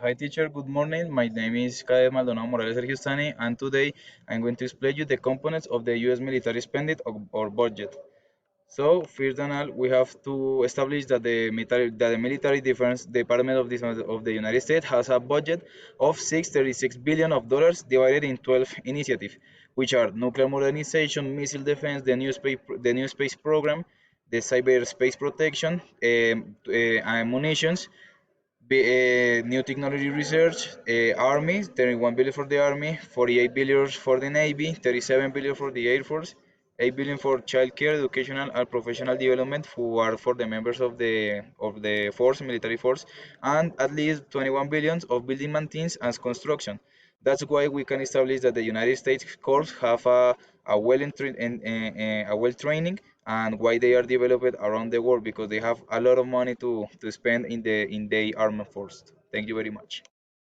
Hi teacher, good morning. My name is Cadet Maldonado Morales Sergiustani, and today I'm going to explain you the components of the U.S. military spending or budget. So first and all, we have to establish that the military defense department of the United States has a budget of 636 billion of dollars divided in 12 initiatives, which are nuclear modernization, missile defense, the new space program, the cyberspace protection, munitions, new technology research, Army, 31 billion for the Army, 48 billion for the Navy, 37 billion for the Air Force, 8 billion for childcare, educational and professional development who are for the members of the force, military force, and at least 21 billions of building maintenance and construction. That's why we can establish that the United States corps have a well training and why they are developed around the world because they have a lot of money to spend in the armed force. Thank you very much.